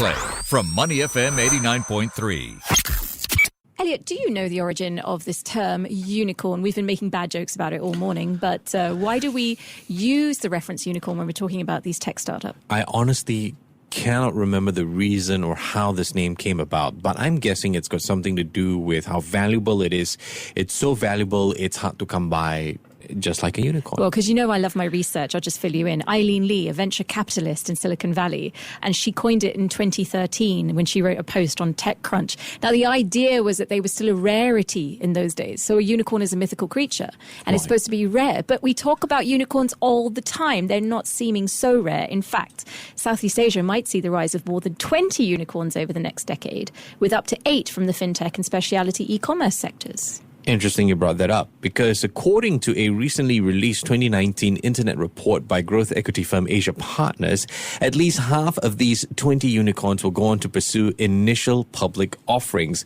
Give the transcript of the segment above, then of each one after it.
Play from Money FM 89.3. Elliot, do you know the origin of this term unicorn? We've been making bad jokes about it all morning, but why do we use the reference unicorn when we're talking about these tech startups? I honestly cannot remember the reason or how this name came about, but I'm guessing it's got something to do with how valuable it is. It's so valuable, it's hard to come by, just like a unicorn. Well, because you know I love my research. I'll just fill you in. Eileen Lee, a venture capitalist in Silicon Valley, and she coined it in 2013 when she wrote a post on TechCrunch. Now, the idea was that they were still a rarity in those days. So a unicorn is a mythical creature, and it's supposed to be rare. But we talk about unicorns all the time. They're not seeming so rare. In fact, Southeast Asia might see the rise of more than 20 unicorns over the next decade, with up to 8 from the fintech and specialty e-commerce sectors. Interesting you brought that up, because according to a recently released 2019 internet report by growth equity firm Asia Partners, at least half of these 20 unicorns will go on to pursue initial public offerings.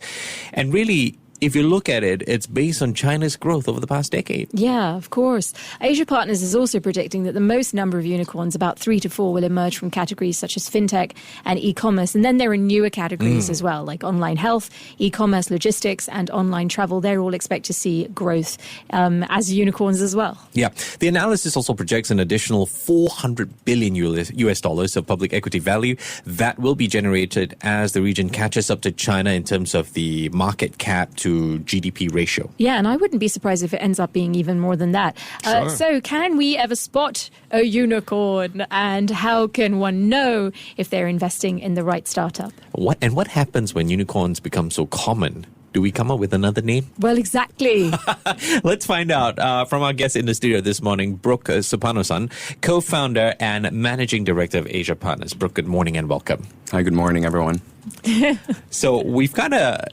And really, if you look at it, it's based on China's growth over the past decade. Yeah, of course. Asia Partners is also predicting that the most number of unicorns, about 3 to 4, will emerge from categories such as fintech and e-commerce. And then there are newer categories as well, like online health, e-commerce, logistics, and online travel. They're all expect to see growth as unicorns as well. Yeah. The analysis also projects an additional $400 billion US dollars of public equity value that will be generated as the region catches up to China in terms of the market cap to GDP ratio. Yeah, and I wouldn't be surprised if it ends up being even more than that. Sure. So can we ever spot a unicorn, and how can one know if they're investing in the right startup? What happens when unicorns become so common? Do we come up with another name? Well, exactly. Let's find out from our guest in the studio this morning, Brook Supanusonti, co-founder and managing director of Asia Partners. Brook, good morning and welcome. Hi, good morning, everyone. So we've kind of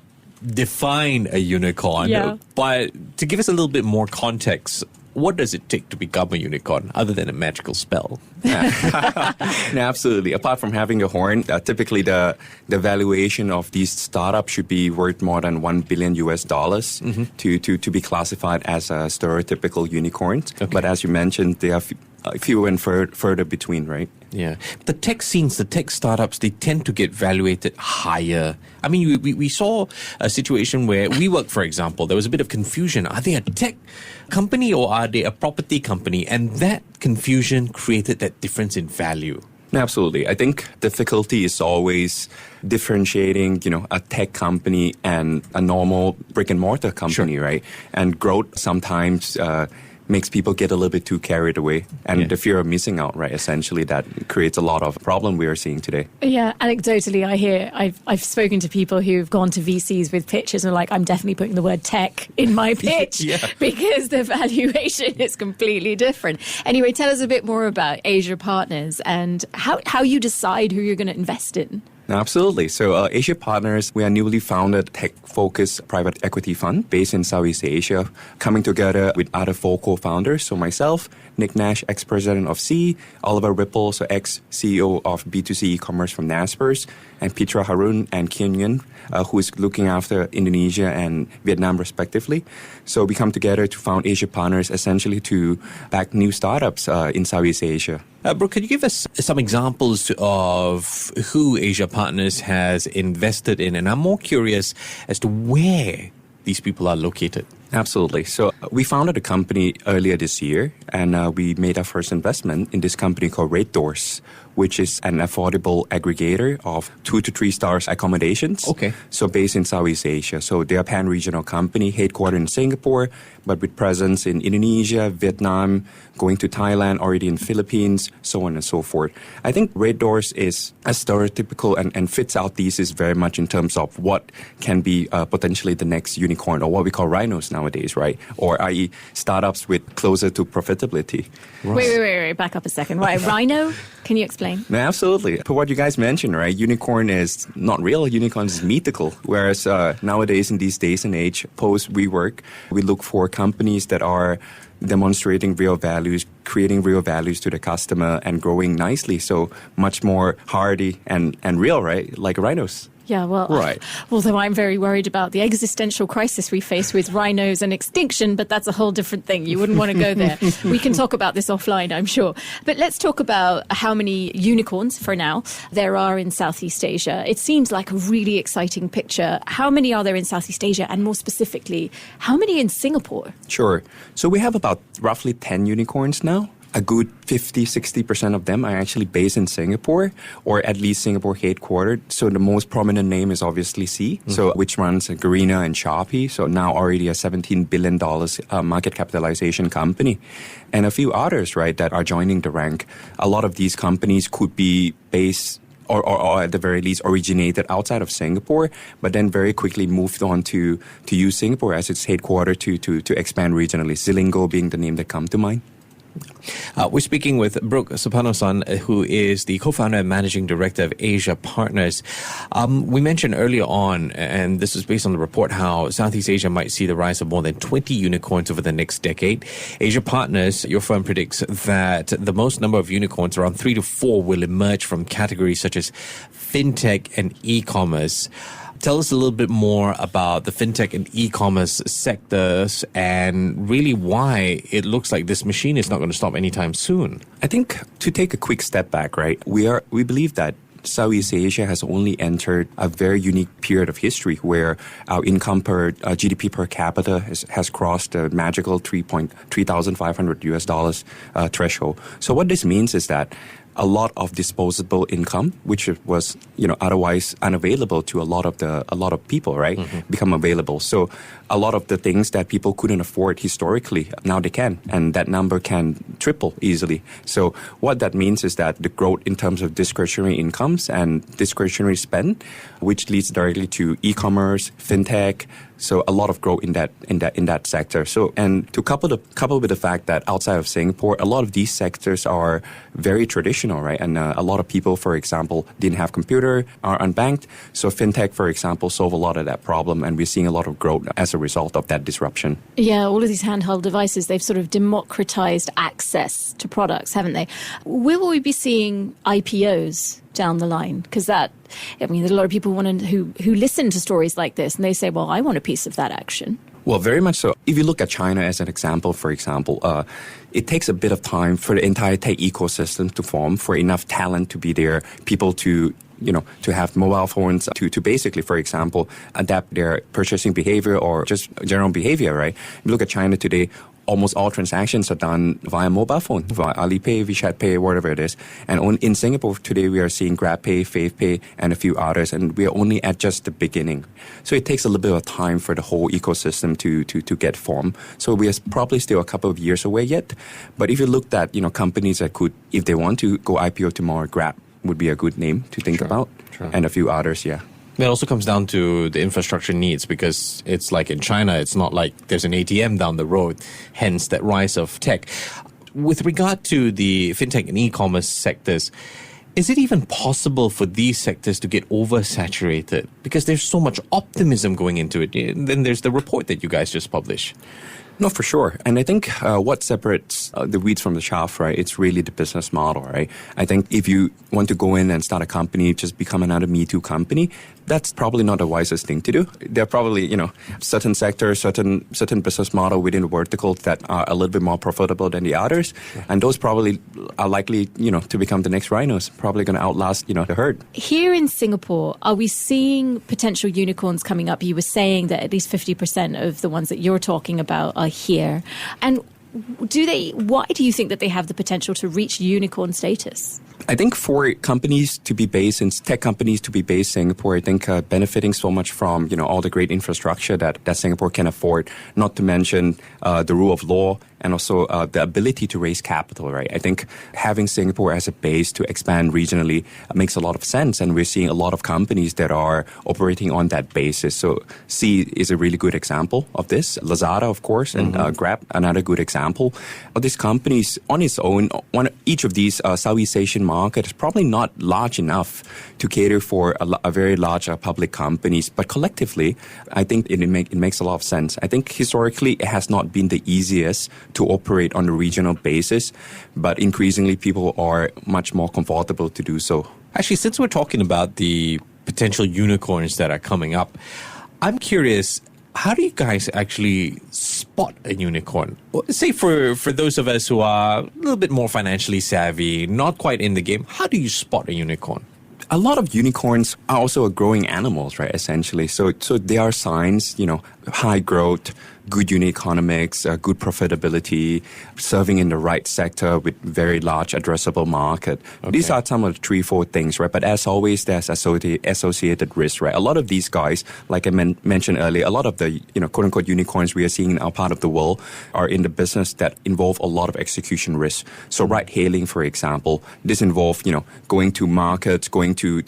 defined a unicorn, but to give us a little bit more context, what does it take to become a unicorn other than a magical spell? No, absolutely. Apart from having a horn, typically the valuation of these startups should be worth more than $1 billion US dollars to be classified as a stereotypical unicorn. Okay. But as you mentioned, they are few and further between, right? Yeah. The tech scenes, the tech startups, they tend to get valuated higher. I mean, we saw a situation where WeWork, for example, there was a bit of confusion. Are they a tech company or are they a property company? And that confusion created that difference in value. Absolutely. I think difficulty is always differentiating, a tech company and a normal brick and mortar company, right? And growth sometimes makes people get a little bit too carried away. And the fear of missing out, right? Essentially, that creates a lot of problem we are seeing today. Yeah, anecdotally, I hear, I've spoken to people who've gone to VCs with pitches and are like, I'm definitely putting the word tech in my pitch because the valuation is completely different. Anyway, tell us a bit more about Asia Partners and how you decide who you're going to invest in. Absolutely. So Asia Partners, we are a newly founded tech-focused private equity fund based in Southeast Asia, coming together with other 4 co-founders. So myself, Nick Nash, ex-president of Sea, Oliver Ripple, so ex-CEO of B2C e-commerce from Naspers, and Petra Harun and Kian Yun, who is looking after Indonesia and Vietnam respectively. So we come together to found Asia Partners essentially to back new startups in Southeast Asia. Brook, could you give us some examples of who Asia Partners has invested in? And I'm more curious as to where these people are located. Absolutely. So we founded a company earlier this year, and we made our first investment in this company called Red Doors, which is an affordable aggregator of 2 to 3 stars accommodations. Okay. So based in Southeast Asia. So they're a pan-regional company, headquartered in Singapore, but with presence in Indonesia, Vietnam, going to Thailand, already in Philippines, so on and so forth. I think Red Doors is a stereotypical and fits our thesis very much in terms of what can be potentially the next unicorn, or what we call rhinos nowadays, right? Or i.e. startups with closer to profitability. Right. Wait. Back up a second. Why, rhino? Can you explain? No, absolutely. For what you guys mentioned, right? Unicorn is not real. Unicorn is mythical. Whereas nowadays, in these days and age, post WeWork, we look for companies that are demonstrating real values, creating real values to the customer, and growing nicely. So much more hardy and real, right? Like rhinos. Yeah, well, Right. although I'm very worried about the existential crisis we face with rhinos and extinction, but that's a whole different thing. You wouldn't want to go there. We can talk about this offline, I'm sure. But let's talk about how many unicorns, for now, there are in Southeast Asia. It seems like a really exciting picture. How many are there in Southeast Asia? And more specifically, how many in Singapore? Sure. So we have about roughly 10 unicorns now. A good 50-60% of them are actually based in Singapore, or at least Singapore headquartered. So the most prominent name is obviously Sea, so which runs Garena and Shopee. So now already a $17 billion market capitalization company. And a few others, right, that are joining the rank. A lot of these companies could be based or at the very least originated outside of Singapore, but then very quickly moved on to use Singapore as its headquarters to expand regionally. Zilingo being the name that come to mind. We're speaking with Brook Supanusonti, who is the co-founder and managing director of Asia Partners. We mentioned earlier on, and this is based on the report, how Southeast Asia might see the rise of more than 20 unicorns over the next decade. Asia Partners, your firm predicts that the most number of unicorns, around 3 to 4, will emerge from categories such as fintech and e-commerce. Tell us a little bit more about the fintech and e-commerce sectors and really why it looks like this machine is not going to stop anytime soon. I think to take a quick step back, right, we believe that Southeast Asia has only entered a very unique period of history where our income per GDP per capita has crossed the magical $3,500 threshold. So what this means is that a lot of disposable income, which was otherwise unavailable to a lot of people, right, become available. So a lot of the things that people couldn't afford historically, now they can, and that number can triple easily. So what that means is that the growth in terms of discretionary incomes and discretionary spend, which leads directly to e-commerce, fintech. So a lot of growth in that sector. So, and to couple with the fact that outside of Singapore, a lot of these sectors are very traditional, right? And a lot of people, for example, didn't have computer, are unbanked. So fintech, for example, solve a lot of that problem, and we're seeing a lot of growth as a result of that disruption. Yeah, all of these handheld devices, they've sort of democratized access to products, haven't they? Will we be seeing IPOs down the line? Because there's a lot of people who listen to stories like this and they say, well, I want a piece of that action. Well, very much so. If you look at China as an example, for example, it takes a bit of time for the entire tech ecosystem to form, for enough talent to be there, people to have mobile phones to basically, for example, adapt their purchasing behavior or just general behavior, right? If you look at China today, almost all transactions are done via mobile phone, via Alipay, WeChat Pay, whatever it is. And in Singapore today, we are seeing GrabPay, FavePay, and a few others, and we are only at just the beginning. So it takes a little bit of time for the whole ecosystem to get formed. So we are probably still a couple of years away yet. But if you looked at companies that could, if they want to go IPO tomorrow, Grab would be a good name to think about, and a few others, yeah. It also comes down to the infrastructure needs, because it's like in China, it's not like there's an ATM down the road, hence that rise of tech. With regard to the fintech and e-commerce sectors, is it even possible for these sectors to get oversaturated? Because there's so much optimism going into it. And then there's the report that you guys just published. No, for sure. And I think what separates the weeds from the chaff, right, it's really the business model, right? I think if you want to go in and start a company, just become another Me Too company, that's probably not the wisest thing to do. There are probably, certain sectors, certain business model within the verticals that are a little bit more profitable than the others. Yeah. And those probably are likely, to become the next rhinos, probably going to outlast, the herd. Here in Singapore, are we seeing potential unicorns coming up? You were saying that at least 50% of the ones that you're talking about are here. And why do you think that they have the potential to reach unicorn status? I think for companies to be based in tech companies to be based in Singapore, I think benefiting so much from all the great infrastructure that Singapore can afford, not to mention the rule of law and also the ability to raise capital, right? I think having Singapore as a base to expand regionally makes a lot of sense, and we're seeing a lot of companies that are operating on that basis. So Sea is a really good example of this. Lazada, of course, and Grab, another good example. These companies on its own, each of these Southeast Asian market is probably not large enough to cater for a very large public companies, but collectively, I think it makes a lot of sense. I think historically it has not been the easiest to operate on a regional basis, but increasingly people are much more comfortable to do so. Actually, since we're talking about the potential unicorns that are coming up. I'm curious, how do you guys actually spot a unicorn? Say for those of us who are a little bit more financially savvy, not quite in the game, how do you spot a unicorn? A lot of unicorns are also growing animals, right, essentially. So there are signs, high growth, good unit economics, good profitability, serving in the right sector with very large addressable market. Okay. These are some of the 3-4 things, right? But as always, there's associated risk, right? A lot of these guys, like I mentioned earlier, a lot of the, quote unquote unicorns we are seeing in our part of the world are in the business that involve a lot of execution risk. So ride hailing, for example, this involves, going to markets, going to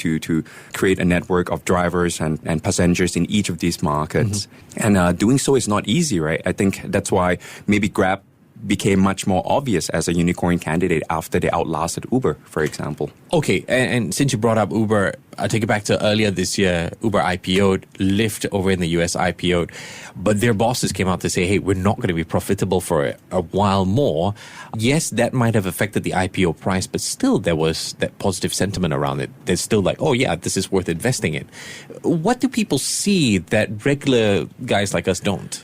create a network of drivers and passengers in each of these markets. Mm-hmm. And doing so is not easy, right? I think that's why maybe Grab became much more obvious as a unicorn candidate after they outlasted Uber, for example. Okay, and since you brought up Uber, I'll take it back to earlier this year. Uber IPO'd, Lyft over in the US IPO'd, but their bosses came out to say, hey, we're not going to be profitable for a while more. Yes, that might have affected the IPO price, but still there was that positive sentiment around it. There's still like, oh yeah, this is worth investing in. What do people see that regular guys like us don't?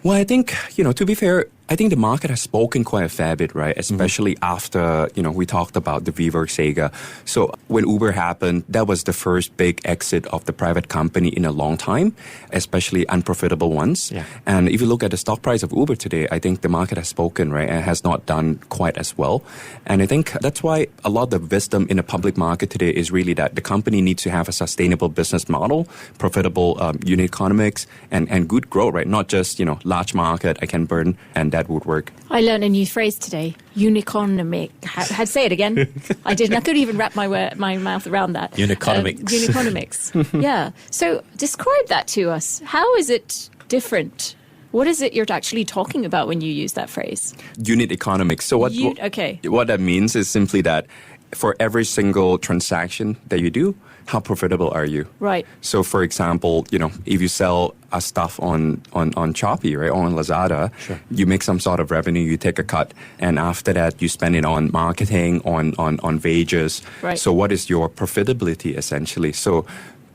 Well, I think, to be fair, I think the market has spoken quite a fair bit, right? Especially after, we talked about the WeWork saga. So when Uber happened, that was the first big exit of the private company in a long time, especially unprofitable ones. Yeah. And if you look at the stock price of Uber today, I think the market has spoken, right? And has not done quite as well. And I think that's why a lot of the wisdom in the public market today is really that the company needs to have a sustainable business model, profitable unit economics, and good growth, right? Not just, large market, I can burn, and that would work. I learned a new phrase today, uniconomic. Say it again. I couldn't even wrap my mouth around that. Uniconomics. Uniconomics. Yeah. So describe that to us. How is it different? What is it you're actually talking about when you use that phrase? Unit economics. So what that means is simply that for every single transaction that you do, how profitable are you? Right. So, for example, if you sell a stuff on Shopee, right, or on Lazada, sure, you make some sort of revenue, you take a cut, and after that, you spend it on marketing, on wages. Right. So, what is your profitability essentially? So,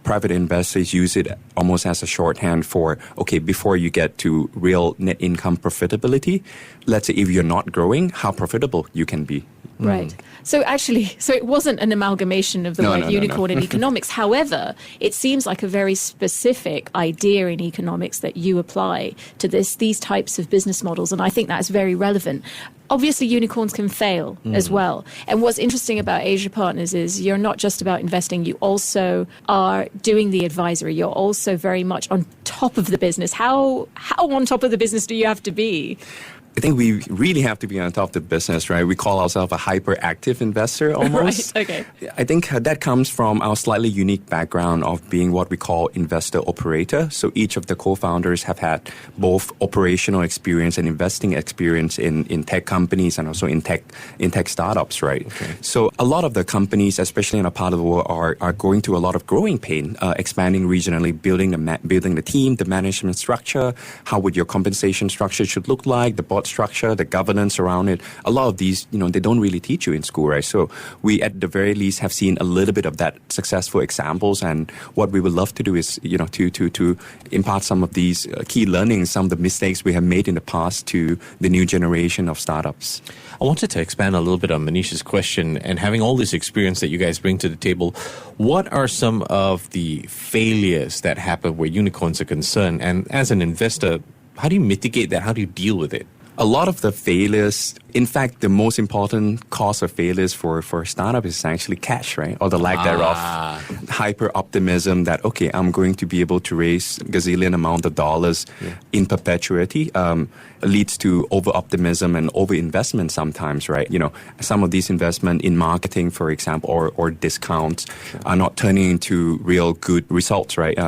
private investors use it almost as a shorthand for, okay, before you get to real net income profitability, let's say if you're not growing, how profitable you can be. Right. So it wasn't an amalgamation of the word unicorn in economics. However, it seems like a very specific idea in economics that you apply to these types of business models. And I think that's very relevant. Obviously, unicorns can fail as well. And what's interesting about Asia Partners is you're not just about investing. You also are doing the advisory. You're also very much on top of the business. How on top of the business do you have to be? I think we really have to be on top of the business, right? We call ourselves a hyperactive investor almost. Right, okay. I think that comes from our slightly unique background of being what we call investor operator. So each of the co-founders have had both operational experience and investing experience in tech companies and also in tech startups, right? Okay. So a lot of the companies, especially in a part of the world, are going through a lot of growing pain, expanding regionally, building the team, the management structure, how would your compensation structure should look like, the board structure, the governance around it. A lot of these, they don't really teach you in school, right? So we, at the very least, have seen a little bit of that successful examples. And what we would love to do is, to impart some of these key learnings, some of the mistakes we have made in the past to the new generation of startups. I wanted to expand a little bit on Manish's question, and having all this experience that you guys bring to the table, what are some of the failures that happen where unicorns are concerned? And as an investor, how do you mitigate that? How do you deal with it? A lot of the failures, in fact, the most important cause of failures for a startup is actually cash, right? Or the lack thereof. Hyper optimism that, okay, I'm going to be able to raise gazillion amount of dollars in perpetuity leads to over optimism and over investment sometimes, right? Some of these investment in marketing, for example, or discounts are not turning into real good results, right?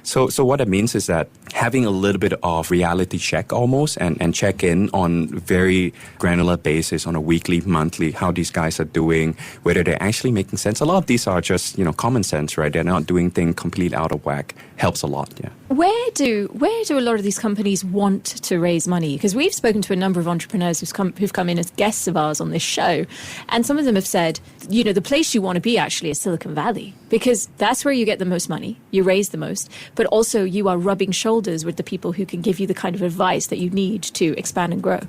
So what that means is that having a little bit of reality check almost and check in on very granular basis on a weekly, monthly, how these guys are doing, whether they're actually making sense. A lot of these are just, common sense, right? They're not doing things completely out of whack. Helps a lot, yeah. Where do a lot of these companies want to raise money? Because we've spoken to a number of entrepreneurs who've come in as guests of ours on this show, and some of them have said, the place you want to be actually is Silicon Valley, because that's where you get the most money, you raise the most, but also you are rubbing shoulders with the people who can give you the kind of advice that you need to expand and grow.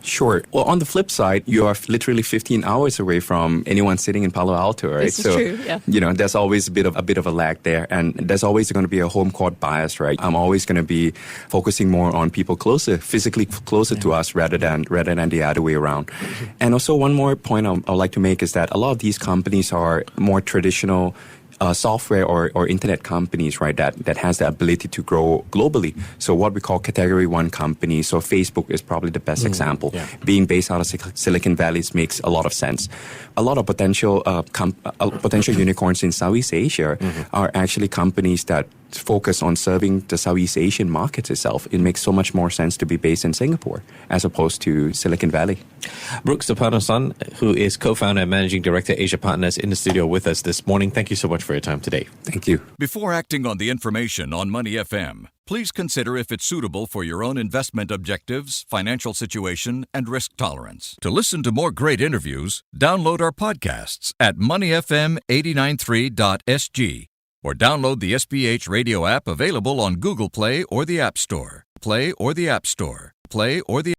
Sure. Well, on the flip side, you are literally 15 hours away from anyone sitting in Palo Alto, right? This is true, yeah. There's always a bit of a lag there, and there's always going to be a home court bias, right? I'm always going to be focusing more on people physically closer to us rather than the other way around. Mm-hmm. And also, one more point I'd like to make is that a lot of these companies are more traditional software or internet companies, right, that has the ability to grow globally. So what we call category 1 companies. So Facebook is probably the best example. Yeah. Being based out of Silicon Valley makes a lot of sense. A lot of potential unicorns in Southeast Asia are actually companies that focus on serving the Southeast Asian markets itself. It makes so much more sense to be based in Singapore as opposed to Silicon Valley. Brook Supanusonti, who is co-founder and managing director Asia Partners, in the studio with us this morning. Thank you so much for your time today. Thank you. Before acting on the information on Money FM, please consider if it's suitable for your own investment objectives, financial situation, and risk tolerance. To listen to more great interviews, download our podcasts at moneyfm893.sg or download the SPH radio app available on Google Play or the App Store. Play or the App Store. Play or the